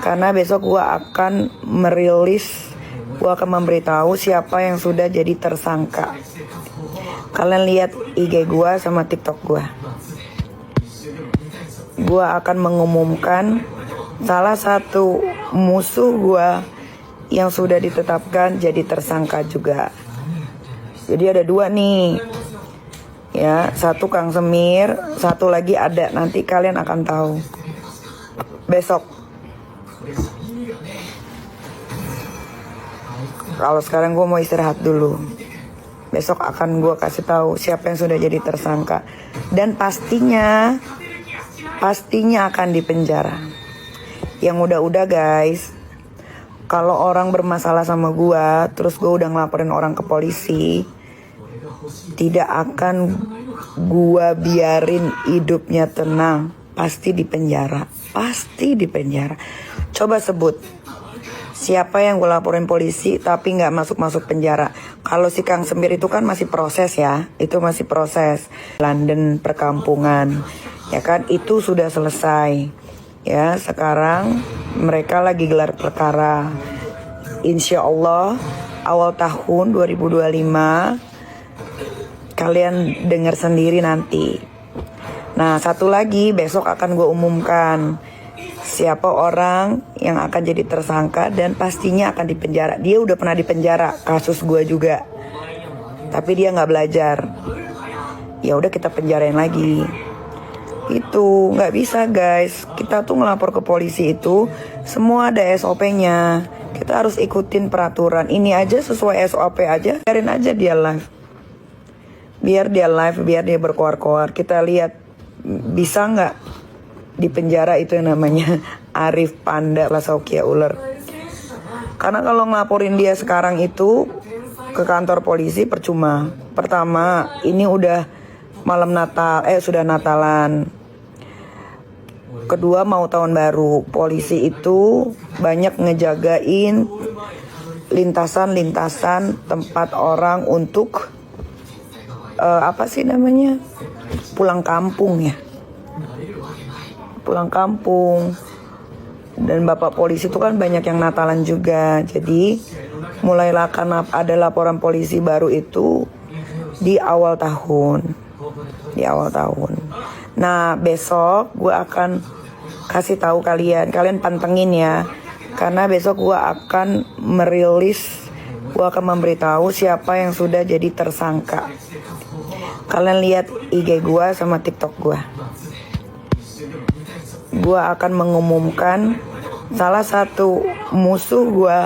Karena besok gue akan merilis, gue akan memberitahu siapa yang sudah jadi tersangka. Kalian lihat IG gue sama TikTok gue. Gue akan mengumumkan salah satu musuh gue yang sudah ditetapkan jadi tersangka juga. Jadi ada dua nih, ya, satu Kang Semir, satu lagi ada, nanti kalian akan tahu besok. Kalau sekarang gue mau istirahat dulu. Besok akan gue kasih tahu siapa yang sudah jadi tersangka. Dan pastinya akan dipenjara. Yang udah-udah guys, kalau orang bermasalah sama gue, terus gue udah ngelaporin orang ke polisi, tidak akan gue biarin hidupnya tenang. Pasti dipenjara. Coba sebut siapa yang gue laporin polisi tapi nggak masuk penjara. Kalau si Kang Semir itu kan masih proses ya, itu masih proses. London perkampungan, ya kan, itu sudah selesai. Ya, sekarang mereka lagi gelar perkara. Insya Allah awal tahun 2025 kalian dengar sendiri nanti. Nah, satu lagi besok akan gue umumkan siapa orang yang akan jadi tersangka dan pastinya akan dipenjara. Dia udah pernah dipenjara, kasus gue juga. Tapi dia nggak belajar. Ya udah kita penjarain lagi. Itu nggak bisa guys. Kita tuh ngelapor ke polisi itu semua ada SOP-nya. Kita harus ikutin peraturan. Ini aja sesuai SOP aja. Biarin aja dia live. Biar dia berkoar-koar. Kita lihat bisa nggak di penjara, itu yang namanya Arif Panda Lasaukia Ular. Karena kalau ngelaporin dia sekarang itu ke kantor polisi percuma. Pertama, ini udah malam Natal, sudah Natalan. Kedua, mau tahun baru. Polisi itu banyak ngejagain lintasan tempat orang untuk pulang kampung ya. Pulang kampung. Dan bapak polisi itu kan banyak yang Natalan juga. Jadi mulailah akan ada laporan polisi baru itu di awal tahun. Nah, besok gue akan kasih tahu kalian pantengin ya. Karena besok gue akan gue akan memberitahu siapa yang sudah jadi tersangka. Kalian lihat IG gue sama TikTok gue. Gue akan mengumumkan salah satu musuh gue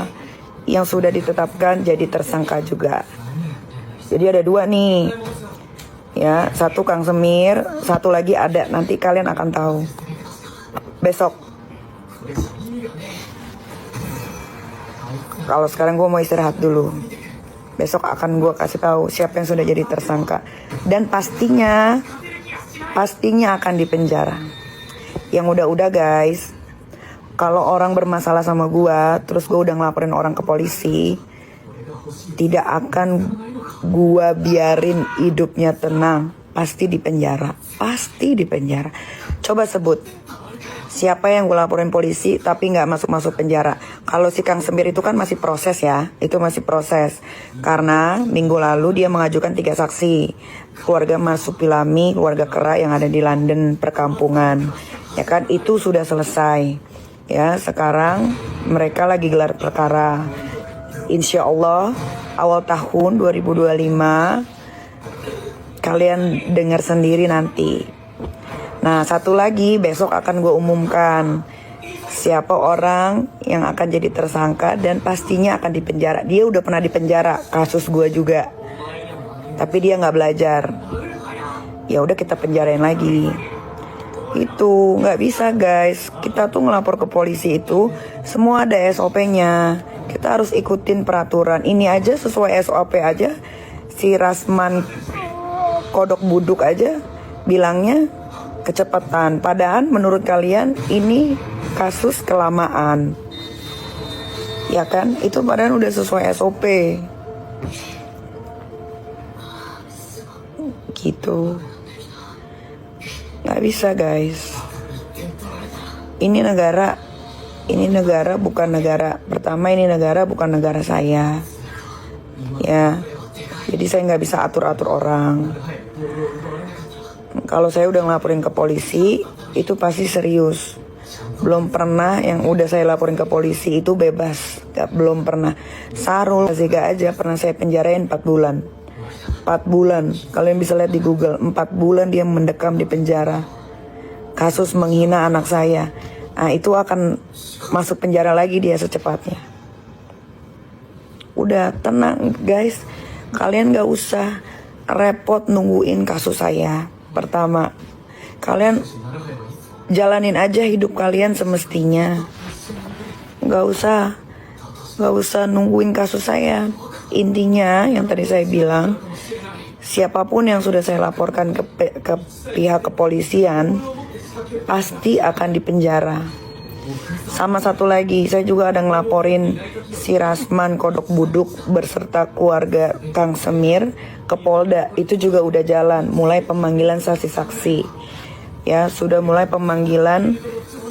yang sudah ditetapkan jadi tersangka juga. Jadi ada dua nih, ya, satu Kang Semir, satu lagi ada, nanti kalian akan tahu besok. Kalau sekarang gue mau istirahat dulu. Besok akan gue kasih tahu siapa yang sudah jadi tersangka. Dan pastinya akan dipenjara. Yang udah-udah guys, kalau orang bermasalah sama gue, terus gue udah ngelaporin orang ke polisi, tidak akan gue biarin hidupnya tenang. Pasti dipenjara. Coba sebut siapa yang gue laporin polisi tapi nggak masuk penjara. Kalau si Kang Semir itu kan masih proses ya, itu masih proses. Karena minggu lalu dia mengajukan 3 saksi, keluarga Mas Supilami, keluarga Kera yang ada di London perkampungan, ya kan, itu sudah selesai. Ya, sekarang mereka lagi gelar perkara. Insya Allah awal tahun 2025 kalian dengar sendiri nanti. Nah, satu lagi besok akan gue umumkan siapa orang yang akan jadi tersangka dan pastinya akan dipenjara. Dia udah pernah dipenjara, kasus gue juga. Tapi dia nggak belajar. Ya udah kita penjarain lagi. Itu nggak bisa guys. Kita tuh ngelapor ke polisi itu semua ada SOP-nya. Kita harus ikutin peraturan. Ini aja sesuai SOP aja. Si Rasman Kodok Buduk aja bilangnya kecepatan. Padahal menurut kalian ini kasus kelamaan. Ya kan? Itu padahal udah sesuai SOP. Gitu. Gak bisa guys. Ini negara ini negara bukan negara, pertama ini negara bukan negara saya, ya. Jadi saya nggak bisa atur-atur orang. Kalau saya udah ngelaporin ke polisi, itu pasti serius. Belum pernah yang udah saya laporin ke polisi itu bebas, belum pernah. Sarul Zega aja pernah saya penjarain 4 bulan. 4 bulan, kalian bisa lihat di Google, 4 bulan dia mendekam di penjara. Kasus menghina anak saya. Nah, itu akan masuk penjara lagi dia secepatnya. Udah tenang guys, kalian gak usah repot nungguin kasus saya. Pertama, kalian jalanin aja hidup kalian semestinya. Gak usah nungguin kasus saya. Intinya yang tadi saya bilang, siapapun yang sudah saya laporkan ke pihak kepolisian pasti akan dipenjara. Sama satu lagi, saya juga ada ngelaporin si Rasman Kodok Buduk berserta keluarga Kang Semir ke Polda. Itu juga udah jalan, mulai pemanggilan saksi-saksi. Ya, sudah mulai pemanggilan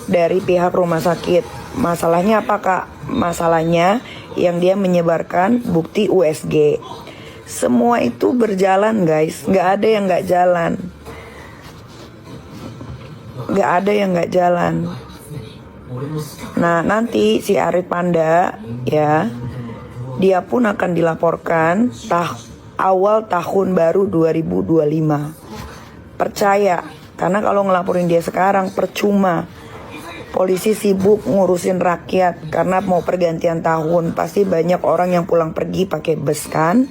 dari pihak rumah sakit. Masalahnya apa Kak? Masalahnya yang dia menyebarkan bukti USG. Semua itu berjalan guys, nggak ada yang nggak jalan. Nggak ada yang nggak jalan. Nah nanti si Arif Panda ya, dia pun akan dilaporkan awal tahun baru 2025. Percaya, karena kalau ngelaporin dia sekarang percuma. Polisi sibuk ngurusin rakyat karena mau pergantian tahun. Pasti banyak orang yang pulang pergi pakai bus kan.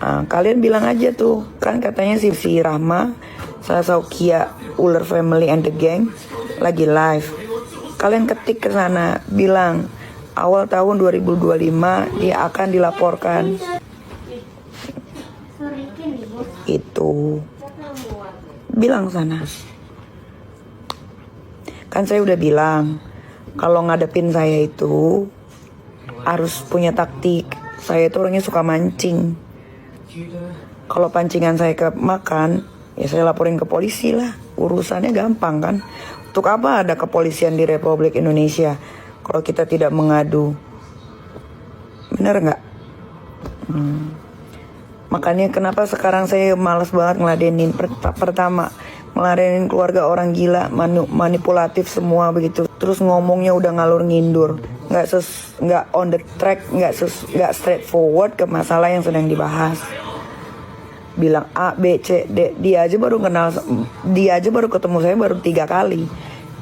Kalian bilang aja tuh, kan katanya si Rahma Sasaukia Ular Family and the Gang lagi live. Kalian ketik ke sana, bilang awal tahun 2025 dia akan dilaporkan. Itu bilang sana. Kan saya udah bilang, kalau ngadepin saya itu harus punya taktik. Saya itu orangnya suka mancing. Kalau pancingan saya makan, ya saya laporin ke polisi lah. Urusannya gampang kan. Untuk apa ada kepolisian di Republik Indonesia kalau kita tidak mengadu? Bener nggak? Makanya kenapa sekarang saya malas banget ngeladenin. Pertama, ngeladenin keluarga orang gila, manipulatif semua begitu. Terus ngomongnya udah ngalur ngindur, nggak on the track, nggak straightforward ke masalah yang sedang dibahas. Bilang A, B, C, D. Dia aja baru ketemu saya baru 3 kali.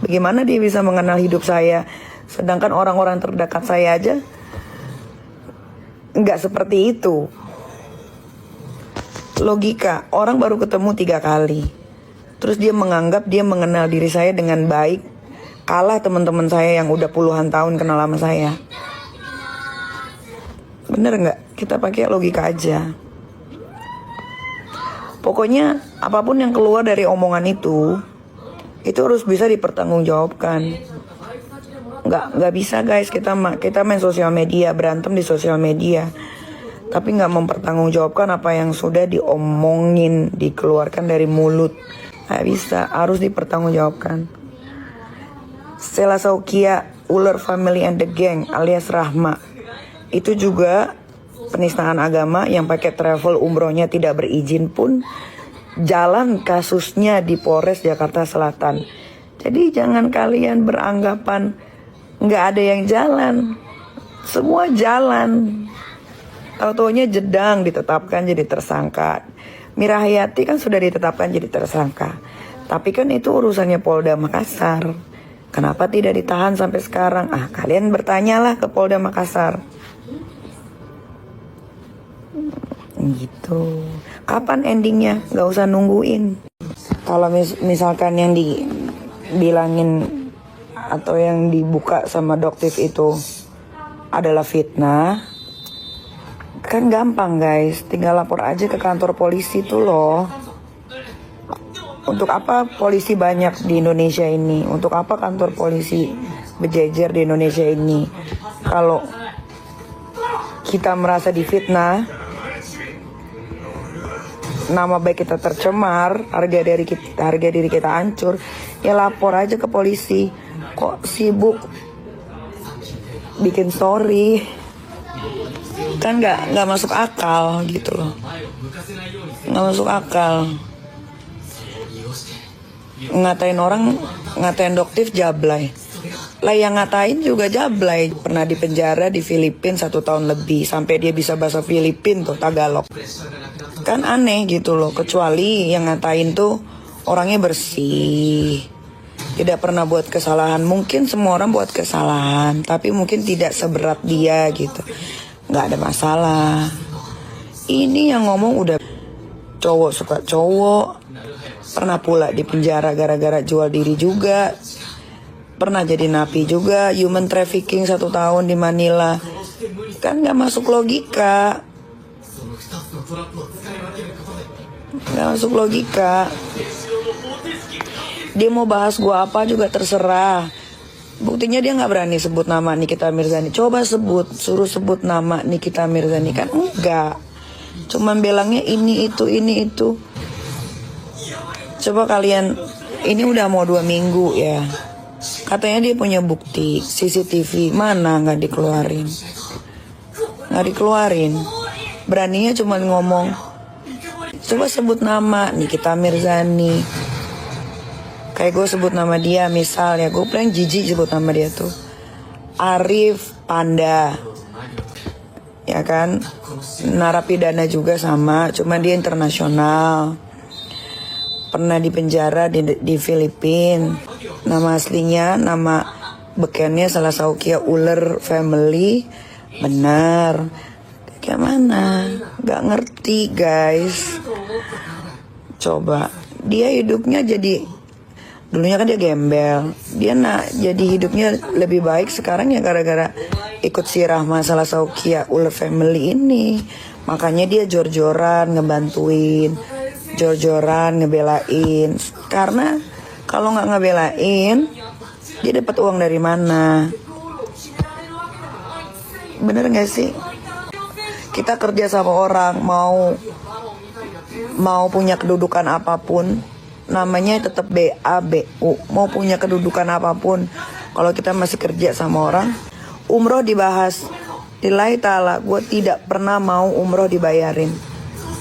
Bagaimana dia bisa mengenal hidup saya, sedangkan orang-orang terdekat saya aja nggak seperti itu. Logika, orang baru ketemu 3 kali, terus dia menganggap dia mengenal diri saya dengan baik, kalah teman-teman saya yang udah puluhan tahun kenal sama saya. Bener nggak? Kita pakai logika aja. Pokoknya apapun yang keluar dari omongan itu harus bisa dipertanggungjawabkan. Nggak bisa guys, kita main sosial media, berantem di sosial media, tapi nggak mempertanggungjawabkan apa yang sudah diomongin, dikeluarkan dari mulut. Nggak bisa, harus dipertanggungjawabkan. Stella Saukia Ular Family and the Gang alias Rahma, itu juga penistaan agama yang pakai travel umrohnya tidak berizin pun jalan kasusnya di Polres Jakarta Selatan. Jadi jangan kalian beranggapan nggak ada yang jalan, semua jalan. Tahu-taunya Jedang ditetapkan jadi tersangka, Mira Hayati kan sudah ditetapkan jadi tersangka, tapi kan itu urusannya Polda Makassar. Kenapa tidak ditahan sampai sekarang? Kalian bertanyalah ke Polda Makassar. Gitu. Kapan endingnya? Gak usah nungguin. Kalau misalkan yang dibilangin atau yang dibuka sama Doktif itu adalah fitnah, kan gampang guys. Tinggal lapor aja ke kantor polisi tuh loh. Untuk apa polisi banyak di Indonesia ini? Untuk apa kantor polisi berjejer di Indonesia ini? Kalau kita merasa difitnah, nama baik kita tercemar, harga diri kita hancur, ya lapor aja ke polisi. Kok sibuk bikin story. Kan nggak masuk akal gitu loh. Nggak masuk akal. Ngatain Doktif jablay. Lah yang ngatain juga jablay. Pernah di penjara di Filipina 1 tahun lebih. Sampai dia bisa bahasa Filipin tuh, Tagalog. Kan aneh gitu loh. Kecuali yang ngatain tuh orangnya bersih, tidak pernah buat kesalahan. Mungkin semua orang buat kesalahan, tapi mungkin tidak seberat dia gitu. Nggak ada masalah. Ini yang ngomong udah cowok suka cowok. Pernah pula di penjara gara-gara jual diri juga. Pernah jadi napi juga. Human trafficking 1 tahun di Manila. Kan nggak masuk logika. Nggak masuk logika. Dia mau bahas gua apa juga terserah. Buktinya dia nggak berani sebut nama Nikita Mirzani. Coba suruh sebut nama Nikita Mirzani, kan enggak. Cuman bilangnya ini itu. Coba kalian, ini udah mau 2 minggu ya. Katanya dia punya bukti CCTV, mana nggak dikeluarin. Beraninya cuman ngomong. Coba sebut nama Nikita Mirzani. Kayak gue sebut nama dia, misalnya gue paling jijik sebut nama dia tuh Arif Panda, ya kan, narapidana juga sama, cuma dia internasional, pernah di penjara di Filipina. Nama aslinya, nama bekennya Salasaukia Uler Family. Benar. Kayak mana? Gak ngerti guys. Coba dia hidupnya jadi, dulunya kan dia gembel, dia jadi hidupnya lebih baik sekarang ya gara-gara ikut si Rahma Salasaukia Uler Family ini. Makanya dia jor-joran ngebantuin, jor-joran ngebelain. Karena kalau nggak ngebelain, dia dapat uang dari mana? Bener nggak sih? Kita kerja sama orang, mau punya kedudukan apapun, namanya tetap BABU. Mau punya kedudukan apapun, kalau kita masih kerja sama orang. Umroh dibahas, lillahi ta'ala, gue tidak pernah mau umroh dibayarin.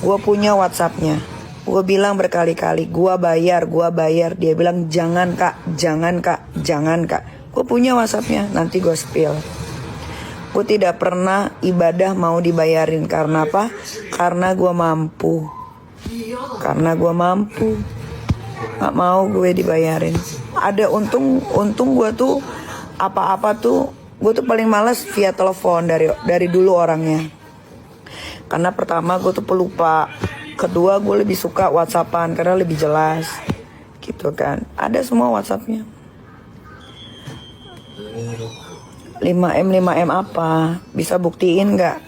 Gue punya WhatsAppnya, gue bilang berkali-kali, gue bayar. Dia bilang jangan kak. Gue punya WhatsAppnya, nanti gue spill. Gue tidak pernah ibadah mau dibayarin. Karena apa? Karena gue mampu. Gak mau gue dibayarin. Ada untung gue tuh apa-apa tuh, gue tuh paling malas via telepon dari dulu orangnya. Karena pertama gue tuh pelupa, kedua gue lebih suka WhatsAppan karena lebih jelas gitu kan. Ada semua WhatsAppnya. 5M apa? Bisa buktiin gak?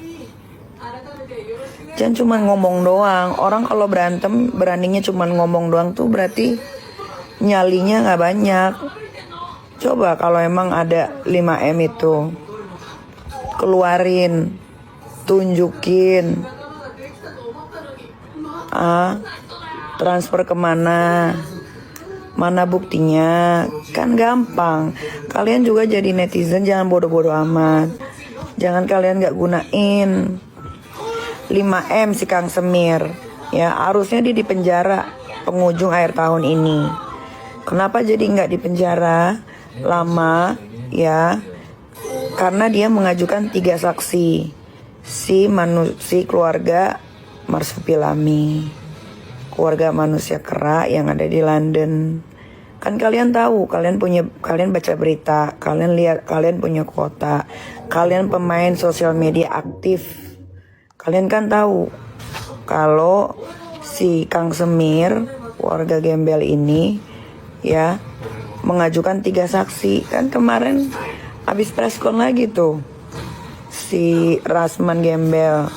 Jangan cuma ngomong doang. Orang kalau berantem beraninya cuma ngomong doang tuh berarti nyalinya gak banyak. Coba kalau emang ada 5M itu, keluarin, tunjukin. Transfer kemana? Mana buktinya? Kan gampang. Kalian juga jadi netizen jangan bodoh-bodoh amat. Jangan kalian gak gunain 5M si Kang Semir. Ya harusnya dia di penjara penghujung akhir tahun ini. Kenapa jadi gak di penjara lama? Ya karena dia mengajukan 3 saksi. Si keluarga Marsupilami, keluarga manusia kera yang ada di London. Kan kalian tahu, kalian baca berita, kalian lihat, kalian punya kuota, kalian pemain sosial media aktif. Kalian kan tahu kalau si Kang Semir, keluarga gembel ini ya mengajukan 3 saksi. Kan kemarin habis preskon lagi tuh si Rasman gembel.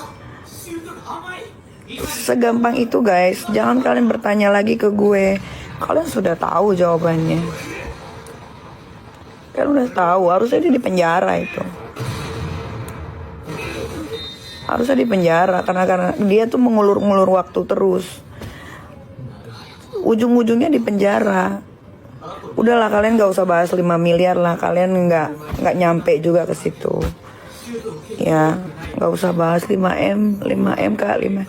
Segampang itu guys. Jangan kalian bertanya lagi ke gue. Kalian sudah tahu jawabannya. Kalian udah tahu. Harusnya dia di penjara itu. Harusnya di penjara karena dia tuh mengulur-ngulur waktu terus. Ujung-ujungnya di penjara. Udahlah kalian gak usah bahas 5 miliar lah, kalian nggak nyampe juga ke situ. Ya, nggak usah bahas 5M kak, 5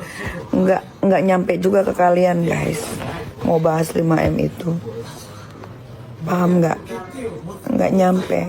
nggak nyampe juga ke kalian guys. Mau bahas 5M itu, paham nggak? Nggak nyampe.